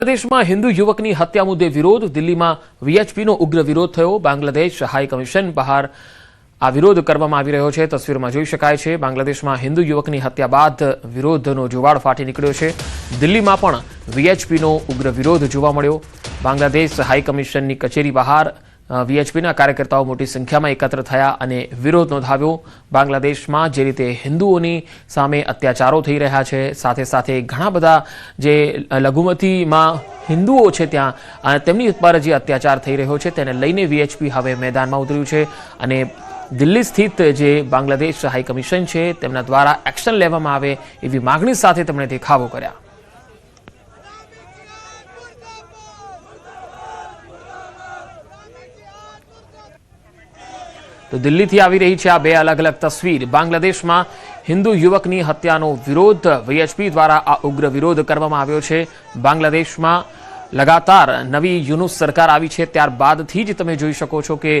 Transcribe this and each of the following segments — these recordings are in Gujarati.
બાંગ્લાદેશમાં હિન્દુ યુવકની હત્યા મુદ્દે વિરોધ. દિલ્હીમાં વીએચપીનો ઉગ્ર વિરોધ થયો. બાંગ્લાદેશ હાઈ કમિશન બહાર આ વિરોધ કરવામાં આવી રહ્યો છે. તસવીરમાં જોઈ શકાય છે બાંગ્લાદેશમાં હિન્દુ યુવકની હત્યા બાદ વિરોધનો જુવાળ ફાટી નીકળ્યો છે. દિલ્હીમાં પણ વીએચપીનો ઉગ્ર વિરોધ જોવા મળ્યો. બાંગ્લાદેશ હાઈ કમિશનની કચેરી બહાર વીએચપીના કાર્યકર્તાઓ મોટી સંખ્યામાં એકત્ર થયા અને વિરોધ નોંધાવ્યો. બાંગ્લાદેશમાં જે રીતે હિન્દુઓની સામે અત્યાચારો થઈ રહ્યા છે, સાથે સાથે ઘણા બધા જે લઘુમતીમાં હિન્દુઓ છે ત્યાં તેમની પર જે અત્યાચાર થઈ રહ્યો છે તેને લઈને વીએચપી હવે મેદાનમાં ઉતર્યું છે અને દિલ્હી સ્થિત જે બાંગ્લાદેશ હાઈ કમિશન છે તેમના દ્વારા એક્શન લેવામાં આવે એવી માગણી સાથે તેમણે દેખાવો કર્યા. તો દિલ્હીથી આવી રહી છે આ બે અલગ અલગ તસવીર. બાંગ્લાદેશમાં હિન્દુ યુવકની હત્યાનો વિરોધ વીએચપી દ્વારા આ ઉગ્ર વિરોધ કરવામાં આવ્યો છે. બાંગ્લાદેશમાં લગાતાર નવી યુનુસ સરકાર આવી છે ત્યારબાદથી જ તમે જોઈ શકો છો કે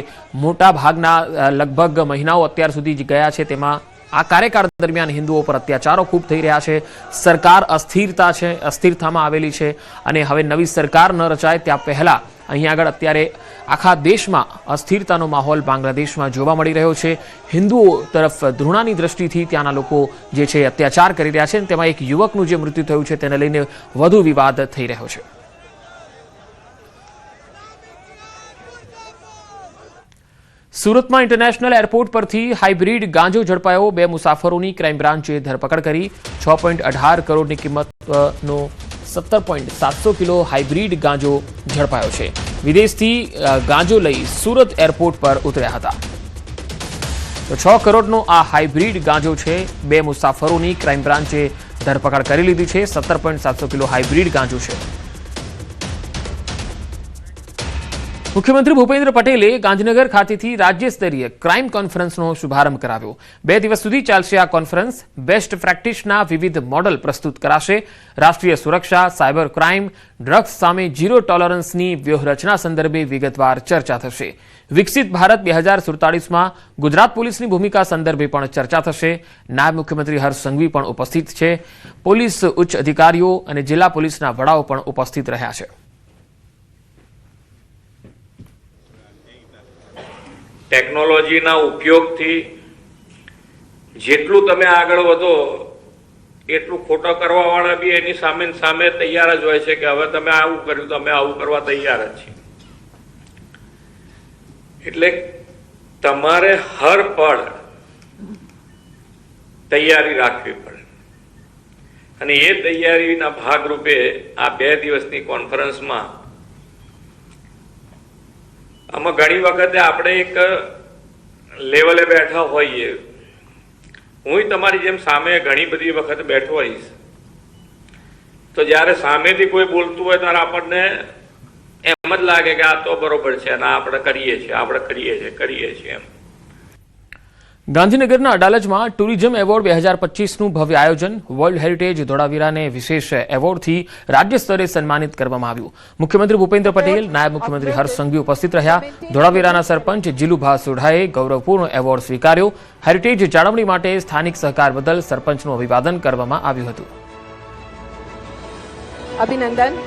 મોટા ભાગના લગભગ મહિનાઓ અત્યાર સુધી ગયા છે તેમાં આ કાર્યકાળ દરમિયાન હિન્દુઓ પર અત્યાચારો ખૂબ થઈ રહ્યા છે. સરકાર અસ્થિરતામાં આવેલી છે અને હવે નવી સરકાર ન રચાય ત્યાં પહેલા અહીંયા આગળ અત્યારે આખા દેશમાં અસ્થિરતાનો માહોલ બાંગ્લાદેશમાં જોવા મળી રહ્યો છે. હિન્દુઓ તરફ ધૃણાની દ્રષ્ટિથી ત્યાંના લોકો જે છે અત્યાચાર કરી રહ્યા છે. તેમાં એક યુવકનું જે મૃત્યુ થયું છે તેને લઈને વધુ વિવાદ થઈ રહ્યો છે. સુરતમાં ઇન્ટરનેશનલ એરપોર્ટ પરથી હાઇબ્રિડ ગાંજો ઝડપાયો. 2 મુસાફરોની ક્રાઇમ બ્રાન્ચે ધરપકડ કરી. 6.18 કરોડની કિંમતનો 17.700 કિલો હાઇબ્રિડ ગાંજો ઝડપાયો છે. વિદેશથી ગાંજો લઈ સુરત એરપોર્ટ પર ઉતર્યા હતા. તો 6 કરોડનો આ હાઇબ્રિડ ગાંજો છે. 2 મુસાફરોની ક્રાઇમ બ્રાન્ચે ધરપકડ કરી લીધી છે. 17.700 કિલો હાઇબ્રિડ ગાંજો છે. મુખ્યમંત્રી ભૂપેન્દ્ર પટેલે ગાંધીનગર ખાતેથી રાજ્ય સ્તરીય ક્રાઇમ કોન્ફરન્સનો શુભારંભ કરાવ્યો. 2 દિવસ સુધી ચાલશે આ કોન્ફરન્સ. બેસ્ટ પ્રેક્ટિસના વિવિધ મોડલ પ્રસ્તુત કરાશે. રાષ્ટ્રીય સુરક્ષા, સાયબર ક્રાઇમ, ડ્રગ્સ સામે ઝીરો ટોલરન્સની વ્યૂહરચના સંદર્ભે વિગતવાર ચર્ચા થશે. વિકસિત ભારત 2047માં ગુજરાત પોલીસની ભૂમિકા સંદર્ભે પણ ચર્ચા થશે. નાયબ મુખ્યમંત્રી હર્ષ સંઘવી પણ ઉપસ્થિત છે. પોલીસ ઉચ્ચ અધિકારીઓ અને જિલ્લા પોલીસના વડાઓ પણ ઉપસ્થિત રહ્યા છે. ટેકનોલોજીના ઉપયોગથી જેટલું તમે આગળ વધો એટલું ખોટો કરવાવાળા બી એની સામે તૈયાર જ હોય છે કે હવે તમે આવું કર્યું તો અમે આવું કરવા તૈયાર જ છીએ. એટલે તમારે હર પળ તૈયારી રાખવી પડે અને એ તૈયારીના ભાગરૂપે આ 2 દિવસની કોન્ફરન્સમાં આમાં ઘણી વખતે આપણે એક લેવલે બેઠા હોઈએ. હું તમારી જેમ સામે ઘણી બધી વખત બેઠો હોઈશ તો જ્યારે સામેથી કોઈ બોલતું હોય ત્યારે આપણને એમ જ લાગે કે આ તો બરોબર છે અને આપણે કરીએ છીએ એમ. ગાંધીનગરના અડાલજમાં ટુરિઝમ એવોર્ડ 2025નું ભવ્ય આયોજન. વર્લ્ડ હેરિટેજ ધોળાવીરાને વિશેષ એવોર્ડથી રાજ્ય સ્તરે સન્માનિત કરવામાં આવ્યું. મુખ્યમંત્રી ભૂપેન્દ્ર પટેલ, નાયબ મુખ્યમંત્રી હર્ષ સંઘવી ઉપસ્થિત રહ્યા. ધોળાવીરાના સરપંચ જીલુભા સુઢાએ ગૌરવપૂર્ણ એવોર્ડ સ્વીકાર્યો. હેરિટેજ જાળવણી માટે સ્થાનિક સહકાર બદલ સરપંચનું અભિવાદન કરવામાં આવ્યું હતું. અભિનંદન.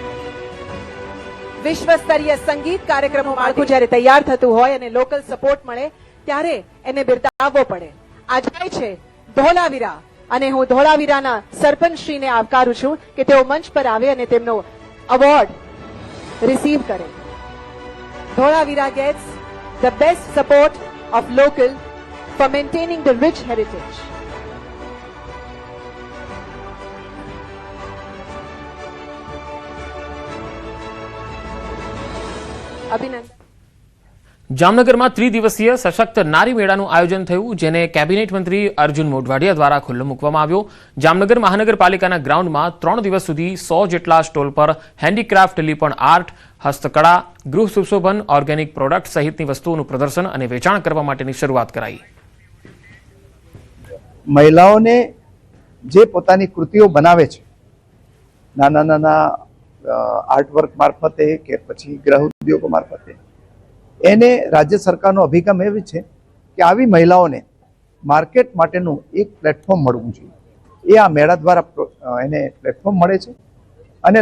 વિશ્વ સ્તરીય સંગીત કાર્યક્રમો માળખું જ્યારે તૈયાર થતું હોય અને લોકલ સપોર્ટ મળે ત્યારે એને બિરદાવવો પડે. આજે છે ધોળાવીરા અને હું ધોળાવીરાના સરપંચશ્રીને આવકારું છું કે તેઓ મંચ પર આવે અને તેમનો એવોર્ડ રિસીવ કરે. Dholavira gets the best support of local for maintaining the rich heritage. અભિનંદન. જામનગરમાં 3 દિવસીય સશક્ત નારી મેળાનું આયોજન થયું, જેને કેબિનેટ મંત્રી અર્જુન મોઢવાડિયા દ્વારા ખુલ્લો મૂકવામાં આવ્યો. જામનગર મહાનગરપાલિકાના ગ્રાઉન્ડમાં 3 દિવસ સુધી 100 જેટલા સ્ટોલ પર હેન્ડીક્રાફ્ટ, લીપણ આર્ટ, હસ્તકળા, ગૃહ સુશોભન, ઓર્ગેનિક પ્રોડક્ટ સહિતની વસ્તુઓનું પ્રદર્શન અને વેચાણ કરવા માટેની શરૂઆત કરાઈ. મહિલાઓને જે પોતાની કૃતિઓ બનાવે છે નાના નાના આર્ટવર્ક મારફતે કે પછી ગ્રહ ઉદ્યોગો મારફતે, એને રાજ્ય સરકારનો અભિગમ એવી છે કે આવી મહિલાઓને માર્કેટ માટેનું એક પ્લેટફોર્મ મળવું જોઈએ. એ આ મેળા દ્વારા એને પ્લેટફોર્મ મળે છે અને